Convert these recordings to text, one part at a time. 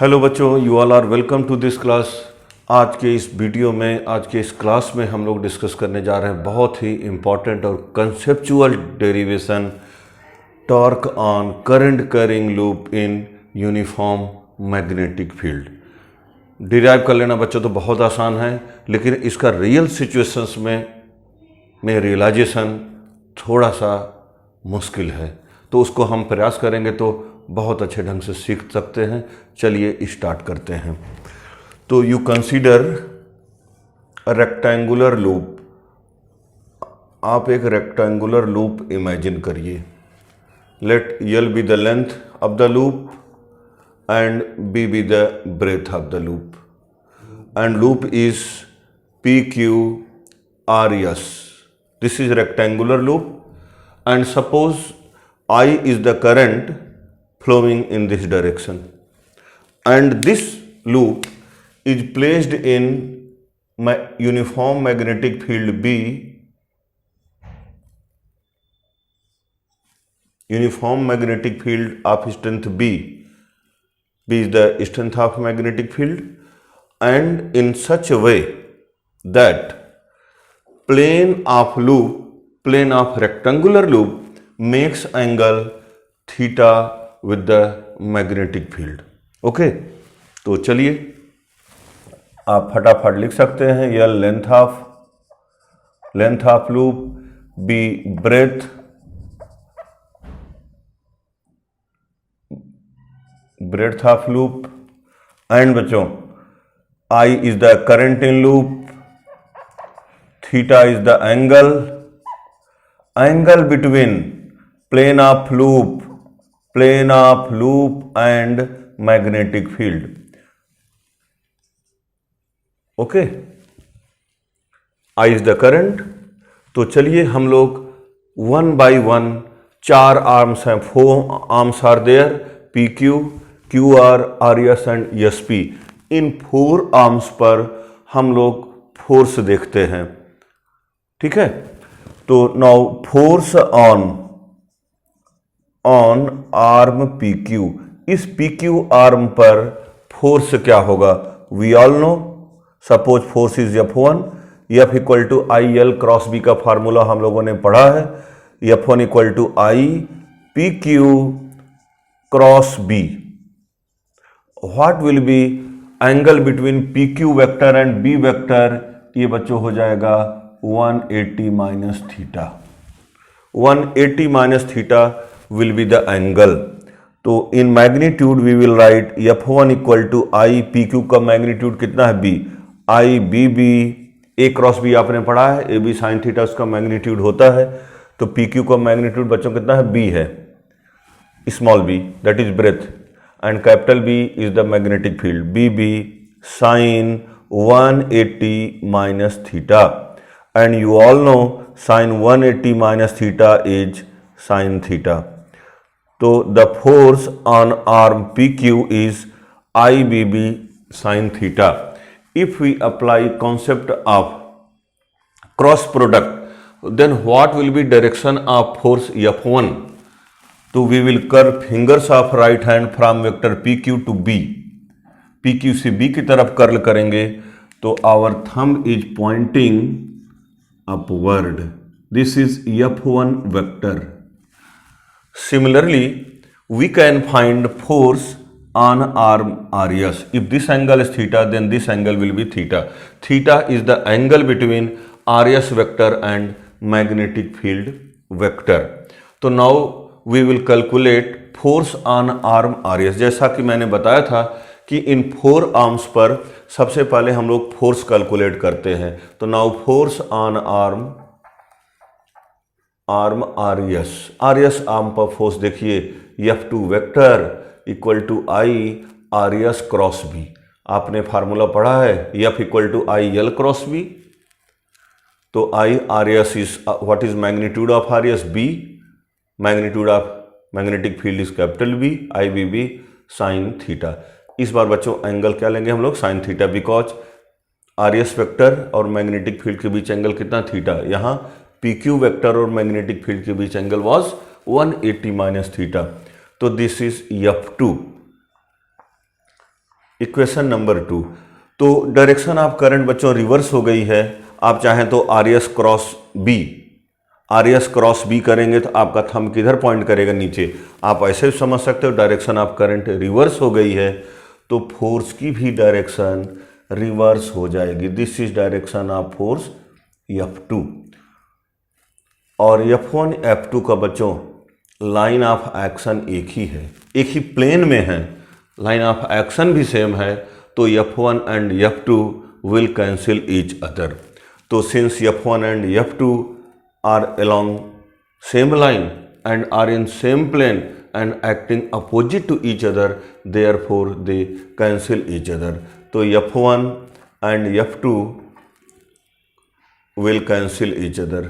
Hello बच्चों, you all are welcome to this class. आज के इस वीडियो में, आज के इस क्लास में हम लोग डिस्कस करने जा रहे हैं बहुत ही इम्पॉर्टेंट और conceptual derivation torque on current carrying loop in uniform magnetic field. Derive कर लेना बच्चों तो बहुत आसान है, लेकिन इसका रियल सिचुएशंस में रियलाइजेशन थोड़ा सा मुश्किल है, तो उसको हम प्रयास करेंगे तो बहुत अच्छे ढंग से सीख सकते हैं। चलिए स्टार्ट करते हैं। तो यू कंसीडर रेक्टेंगुलर लूप। आप एक रेक्टेंगुलर लूप इमेजिन करिए। Let l be the length of the loop and b be the breadth of the loop, and loop is P Q R S. This is rectangular loop, and suppose I is the current flowing in this direction, and this loop is placed in my uniform magnetic field B. Uniform magnetic field of strength B. B is the strength of magnetic field, and in such a way that plane of rectangular loop makes angle theta with the magnetic field. Okay, तो चलिए आप फटाफट लिख सकते हैं। यह length of loop, B breadth of loop, and बच्चों I is the current in loop, theta is the angle between plane of loop and magnetic field. Okay, I is the current. तो चलिए हम लोग वन बाई वन, 4 आर्म्स हैं, 4 arms are there, P Q, Q R, R S and S P. इन 4 arms पर हम लोग force देखते हैं, ठीक है। तो now force on arm P Q, इस पी क्यू आर्म पर फोर्स क्या होगा? We all know, suppose force is F1, F equal to I L cross B का फार्मूला हम लोगों ने पढ़ा है। F1 equal to I P Q cross B. What will be angle between P Q vector and B vector? ये बच्चों हो जाएगा 180 minus theta. 180 minus theta will be the angle. तो in magnitude we will write F1 equal to I P Q का magnitude कितना है? B, I B B, A cross B आपने पढ़ा है, ए बी साइन थीटा उसका magnitude होता है। तो पी क्यू का मैग्नीट्यूड बच्चों कितना है? बी है, small B, that is breadth, and capital B is the magnetic field, B B sine 180 minus theta, and you all know sin 180 minus theta is sin theta. So the force on arm PQ is IBB sin theta. If we apply concept of cross product, then what will be direction of force F1? So we will curve fingers of right hand from vector PQ to B. PQ से B की तरफ curl करेंगे तो our thumb is pointing upward. This is F1 vector. Similarly, we can find force on arm RS. If this angle is theta, then this angle will be theta. Theta is the angle between RS vector and magnetic field vector. तो now we will calculate force on arm RS. जैसा कि मैंने बताया था कि इन 4 arms पर सबसे पहले हम लोग फोर्स कैलकुलेट करते हैं। तो now force on arm R S arm पर फोर्स देखिए, F2 vector equal to I R S cross B. आपने फार्मूला पढ़ा है, F equal to I L cross B. तो I R S is what is magnitude of R S? B, magnitude of magnetic field is capital B, I B B sine theta. इस बार बच्चों angle क्या लेंगे हम लोग? Sine theta, because R S vector और magnetic field के बीच angle कितना? थीटा। यहाँ पी क्यू वेक्टर और मैग्नेटिक फील्ड के बीच एंगल वाज 180 माइनस थीटा। तो this is F2 equation number 2। तो डायरेक्शन ऑफ करंट बच्चों रिवर्स हो गई है। आप चाहें तो आरएस क्रॉस बी करेंगे तो आपका थंब किधर पॉइंट करेगा, नीचे। आप ऐसे भी समझ सकते हो डायरेक्शन ऑफ करंट रिवर्स हो गई है तो फोर्स की भी डायरेक्शन रिवर्स हो जाएगी। This is direction of force F2। और F1 F2 का बच्चों लाइन ऑफ एक्शन एक ही है, एक ही प्लेन में है, लाइन ऑफ एक्शन भी सेम है, तो F1 and F2 will cancel each other. तो since F1 and F2 are along same line and are in same plane and acting opposite to each other, therefore they cancel each other। तो F1 and F2 will cancel each other,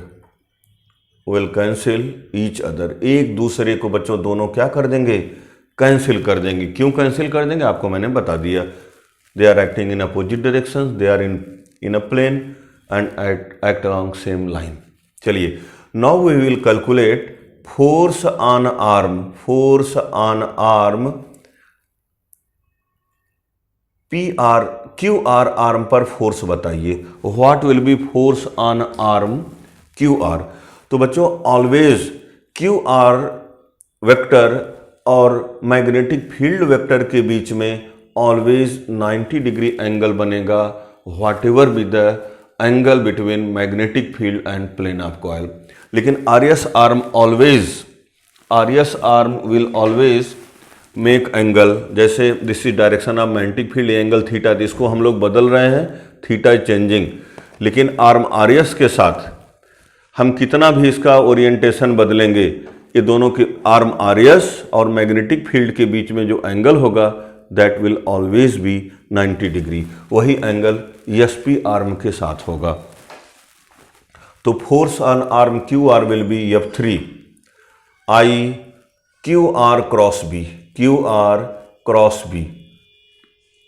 will cancel each other। एक दूसरे को बच्चों दोनों क्या कर देंगे, cancel कर देंगे। क्यों कैंसिल कर देंगे आपको मैंने बता दिया। They are acting in opposite directions, they are in a plane and act along same line. चलिए, now we will calculate force on arm. Force on arm Q R arm पर फोर्स बताइए। What will be force on arm Q R. तो बच्चों always Q R vector और magnetic field vector के बीच में always 90 degree angle बनेगा, whatever be the angle between magnetic field and plane of coil. लेकिन RS arm will always make angle, जैसे this is direction of magnetic field, angle theta, इसको हम लोग बदल रहे हैं, थीटा इज चेंजिंग। लेकिन आर्म आरएस के साथ हम कितना भी इसका ओरिएंटेशन बदलेंगे, ये दोनों के आर्म आरएस और मैग्नेटिक फील्ड के बीच में जो एंगल होगा that will always be 90 degree. वही एंगल एसपी आर्म के साथ होगा। तो force on arm Q R will be F3 I Q R cross B, Q R cross B.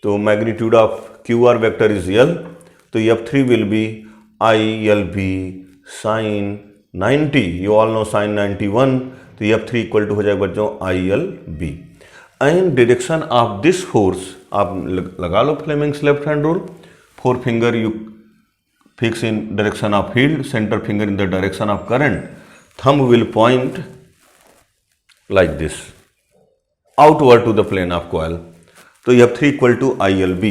तो magnitude of Q R vector is L, तो F3 will be ILB sine 90। You all know sine 91, तो F3 equal to हो जाएगा बच्चों ILB। And direction of this force, आप लगा लो Fleming's left hand rule. 4 finger you fix in direction of field, centre finger in the direction of current, thumb will point like this outward to the plane of coil. तो F3 equal to ILB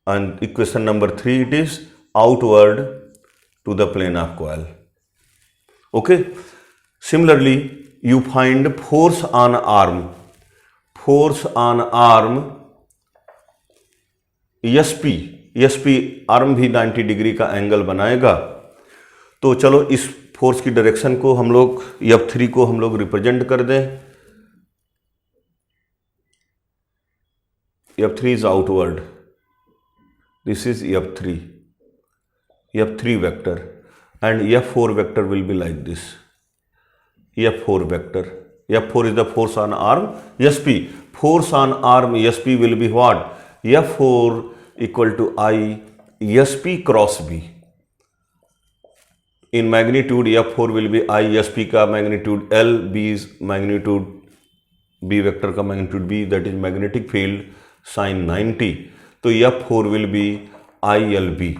and equation number 3 it is outward to the plane of coil. Okay, similarly you find force on arm SP arm भी 90 degree का angle बनाएगा। तो चलो इस force की direction को हम लोग F3 को हम लोग रिप्रेजेंट कर दें। F3 is outward, this is F3 vector and F4 vector will be like this. F4 vector, F4 is the force on arm SP, force on arm SP will be what? F4 equal to I SP cross B। in magnitude F4 will be I SP का magnitude L, B is magnitude B vector का magnitude B, that is magnetic field sin 90। तो F4 will be ILB।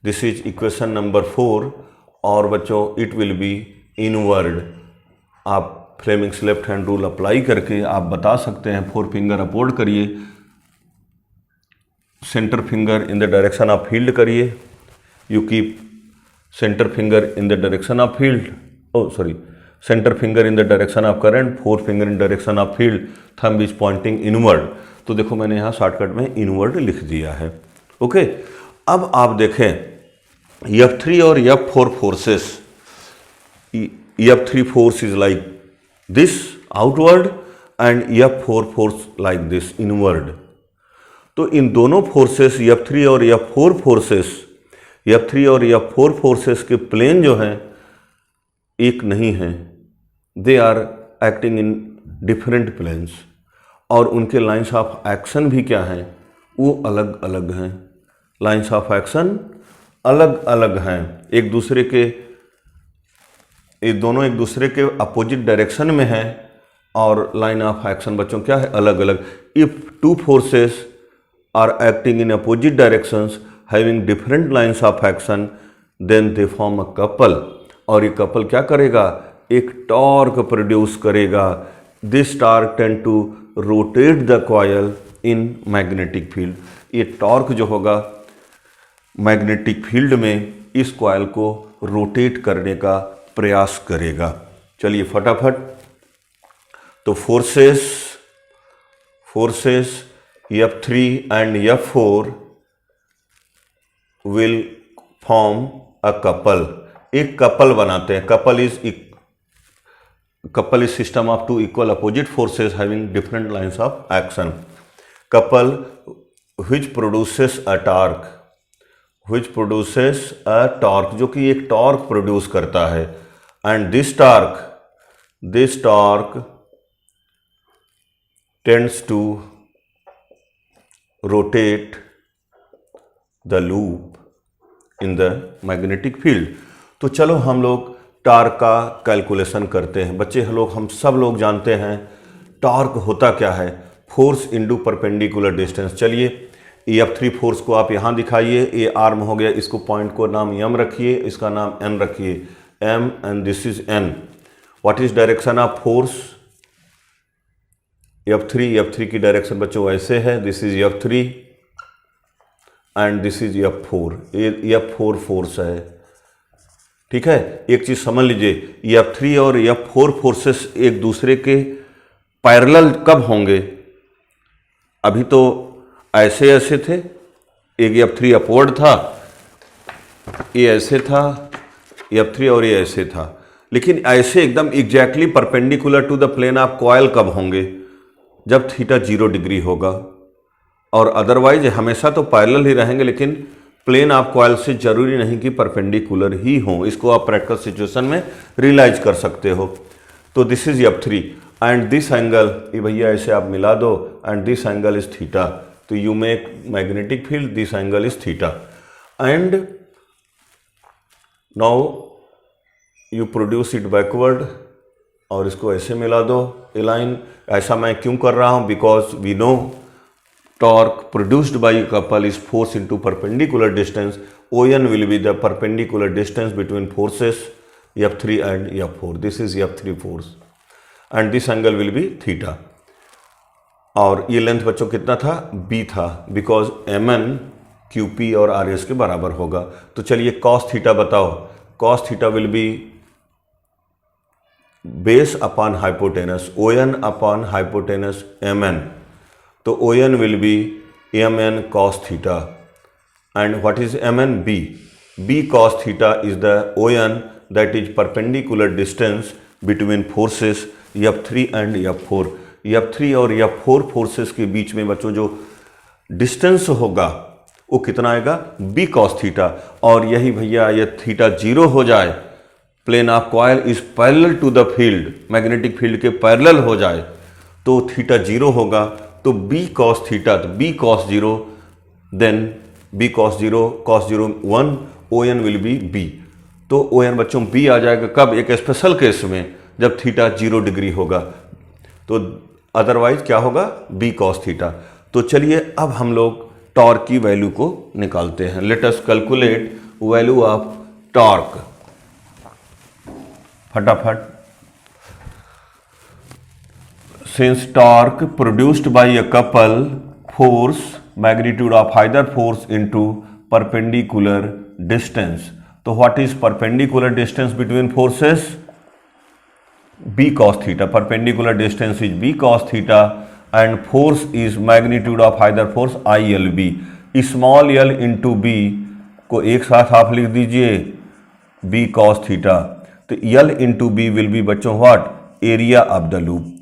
this is equation number 4। और बच्चों it will be inward। आप Fleming's left hand rule apply करके आप बता सकते हैं, 4 फिंगर अपोर्ड करिए, centre finger in the direction of field करिए, you keep centre finger in the direction of field, centre finger in the direction of current, 4 finger in direction of field, thumb is pointing inward. तो देखो मैंने यहाँ shortcut में inward लिख दिया है। Okay, अब आप देखें F3 और F4 forces, F3 force is like this outward and F4 force like this inward। तो इन दोनों फोर्सेस F3 और F4 फोर्सेस के प्लेन जो हैं एक नहीं हैं, they are acting in different planes, और उनके लाइंस ऑफ एक्शन भी क्या हैं, वो अलग अलग हैं। लाइंस ऑफ एक्शन अलग अलग हैं, ये दोनों एक दूसरे के अपोजिट डायरेक्शन में हैं, और लाइन ऑफ एक्शन बच्चों क्या है, अलग अलग। If two forces are acting in opposite directions having different lines of action, then they form a couple. और ये कपल क्या करेगा, एक टॉर्क प्रोड्यूस करेगा. This torque tend to rotate the coil in magnetic field. ये torque जो होगा magnetic field में इस कॉयल को रोटेट करने का प्रयास करेगा. चलिए फटाफट. तो forces F3 and F4 will form a couple. एक कपल बनाते हैं. Couple is system of two equal opposite forces having different lines of action. Couple which produces a torque, जो कि एक टॉर्क प्रोड्यूस करता है. And this torque tends to rotate the loop in the magnetic field. तो चलो हम लोग torque का कैलकुलेशन करते हैं. बच्चे हम सब लोग जानते हैं टॉर्क होता क्या है, फोर्स इंटू परपेंडिकुलर डिस्टेंस. चलिए F3 फोर्स को आप यहाँ दिखाइए. ये आर्म हो गया, इसको पॉइंट को नाम M रखिए, इसका नाम N रखिए. M and this is N. What is direction of force F3 की डायरेक्शन बच्चों ऐसे है. This is F3 and this is F4. ये F4 फोर्स है. ठीक है. एक चीज समझ लीजिए, F3 और F4 फोर्सेस एक दूसरे के पैरेलल कब होंगे. अभी तो ऐसे थे. एक F3 अपवर्ड था, ये ऐसे था F3, और ये ऐसे था. लेकिन ऐसे एकदम exactly perpendicular to the plane of coil कब होंगे, जब थीटा 0 डिग्री होगा. और अदरवाइज हमेशा तो पैरेलल ही रहेंगे, लेकिन प्लेन ऑफ कॉयल से जरूरी नहीं कि परपेंडिकुलर ही हो. इसको आप प्रैक्टिकल सिचुएशन में रियलाइज कर सकते हो. तो this is F3 and this angle, ये भैया ऐसे आप मिला दो, and this angle is theta. तो you make magnetic field, this angle is theta. And now you produce it backward, और इसको ऐसे मिला दो ए लाइन. ऐसा मैं क्यों कर रहा हूं, because we know torque produced by a couple is force into perpendicular distance. ON will be the perpendicular distance between forces F3 and F4. This is F3 force and this angle will be theta. और ये length बच्चों कितना था, B था, because MN QP और RS के बराबर होगा. तो चलिए cos थीटा बताओ. cos theta will B base upon hypotenuse, ON upon hypotenuse MN. तो ON will be MN cos theta. And what is MN? B. B cos theta is the ON that is perpendicular distance between forces F3 and F4. F3 और F4 forces के बीच में बच्चों जो distance होगा वो कितना आएगा, B cos थीटा. और यही भैया ये थीटा 0 हो जाए, plane of coil is parallel to the field, magnetic field के पैरेलल हो जाए, तो थीटा 0 होगा. तो B cos थीटा, तो B cos 0, then B cos 0 1, ON will be B. तो ON बच्चों B आ जाएगा कब, एक स्पेशल केस में, जब थीटा 0 डिग्री होगा. तो अदरवाइज क्या होगा, B cos थीटा. तो चलिए अब हम लोग टॉर्क की वैल्यू को निकालते हैं. Let us calculate value of torque. फटाफट. Since torque produced by a couple force magnitude of either force into perpendicular distance. तो what is perpendicular distance between forces? B cos theta. Perpendicular distance is B cos theta and force is magnitude of either force ILB. Small l into B को एक साथ आप लिख दीजिए B cos theta. तो L into B will be बच्चों what? Area of the loop.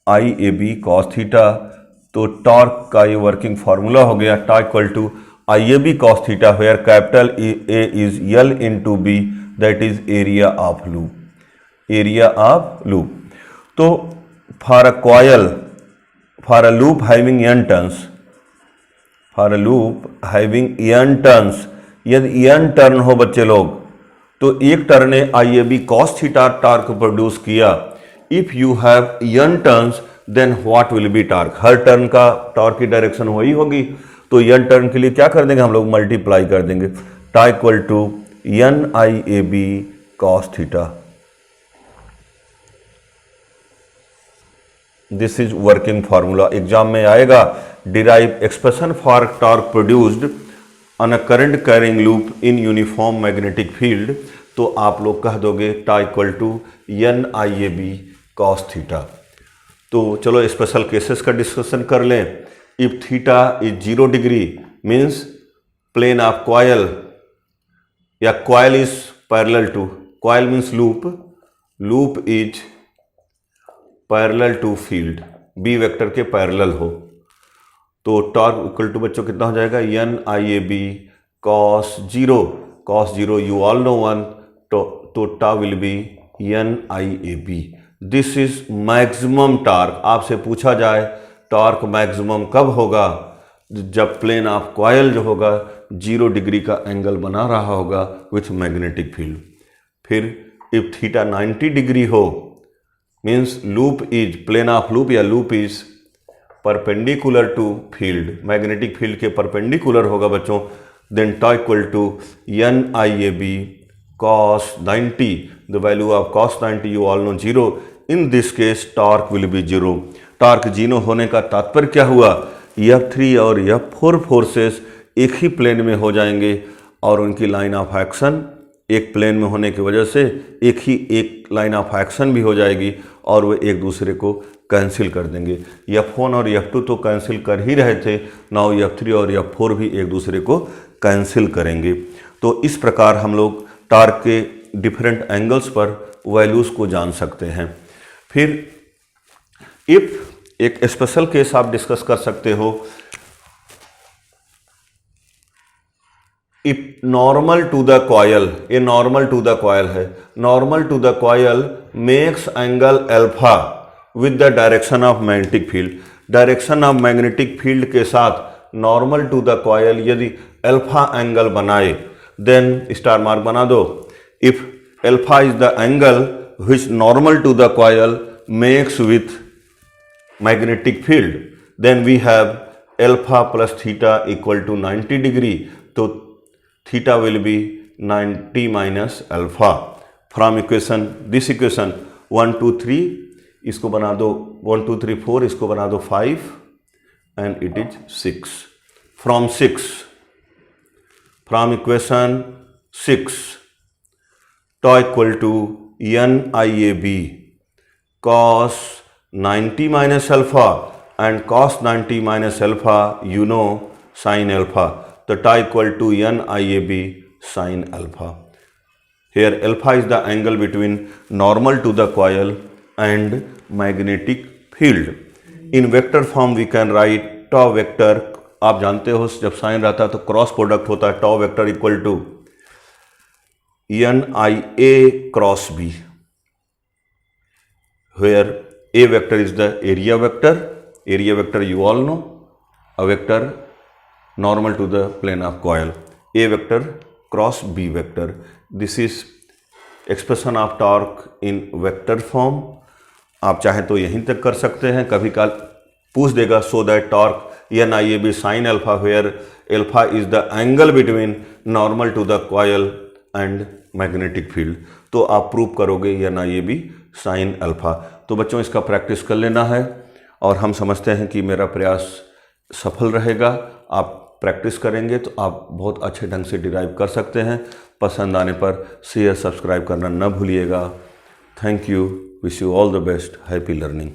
IAB cos theta. तो torque का ये वर्किंग फार्मूला हो गया, torque equal to IAB cos theta, where capital A is L into B, that is area of loop. Area of loop. तो for a coil, for a loop having n turns, for a loop having n turns, यदि n turn हो बच्चे लोग, तो एक turn ने IAB cos theta torque produce किया. If you have n turns then what will be torque. हर turn का टॉर्क की डायरेक्शन वही होगी. तो n टर्न के लिए क्या कर देंगे हम लोग, मल्टीप्लाई कर देंगे, tau equal to NIAB cos theta. This is working formula, exam में आएगा, derive expression for torque produced on a current carrying loop in uniform magnetic field, तो आप लोग कह दोगे tau equal to NIAB cos theta. तो चलो special cases का डिस्कशन कर लें। If theta is 0 degree means plane of coil या coil is parallel to, coil means loop, loop is parallel to field, B vector के parallel हो, तो torque equal to बच्चों कितना हो जाएगा, NIAB cos 0 you all no one, तो टा will be NIAB। This is maximum torque. आपसे पूछा जाए टॉर्क मैक्सिमम कब होगा, जब प्लेन ऑफ कॉयल जो होगा 0 डिग्री का एंगल बना रहा होगा विथ मैग्नेटिक फील्ड। फिर इफ थीटा 90 डिग्री हो means loop is, plane of loop या loop is perpendicular to field, magnetic field के परपेंडिकुलर होगा बच्चों, then tau equal to NIAB cos 90, the value of cos 90 you all know 0, in this case torque will be 0। Torque 0 होने का तात्पर्य क्या हुआ, F3 और F4 फोर्सेस एक ही प्लेन में हो जाएंगे और उनकी लाइन ऑफ एक्शन एक प्लेन में होने की वजह से एक लाइन ऑफ एक्शन भी हो जाएगी और वो एक दूसरे को कैंसिल कर देंगे। F1 और F2 तो कैंसिल कर ही रहे थे, नाउ F3 और F4 भी एक दूसरे को कैंसिल करेंगे। तो इस प्रकार हम लोग टॉर्क के डिफरेंट एंगल्स पर वैल्यूज़ को जान सकते हैं। फिर इफ एक स्पेशल केस आप डिस्कस कर सकते हो, if normal to the coil, ये नॉर्मल टू द कॉयल है, normal to the coil makes angle alpha with the direction of magnetic field, direction of magnetic field के साथ नॉर्मल टू द कॉयल यदि alpha angle बनाए, then star mark बना दो, if alpha is the angle which normal to the coil makes with magnetic field, then we have alpha plus theta equal to 90 degree, तो theta will B 90 minus alpha. From equation, this equation 1 2 3 इसको बना दो 1 2 3 4, इसको बना दो 5 and it is 6। From 6, from equation 6 टा equal to NIAB cos 90 minus alpha and cos 90 minus alpha you know sin alpha, the टा equal to NIAB sin alpha। Here alpha is the angle between normal to the coil and magnetic field। In vector form we can write टा vector, आप जानते हो जब sign रहता है तो cross product होता है, tau vector equal to NIA cross B, where A vector is the area vector you all know, a vector normal to the plane of coil, A vector cross B vector। This is expression of torque in vector form। आप चाहें तो यहीं तक कर सकते हैं, कभी काल पूछ देगा so that torque NIAB sin alpha, where alpha is the angle between normal to the coil and magnetic field, तो आप प्रूव करोगे NIAB sin alpha। तो बच्चों इसका प्रैक्टिस कर लेना है और हम समझते हैं कि मेरा प्रयास सफल रहेगा। आप प्रैक्टिस करेंगे तो आप बहुत अच्छे ढंग से डिराइव कर सकते हैं। पसंद आने पर शेयर सब्सक्राइब करना न भूलिएगा। Thank you, wish you all the best, happy learning.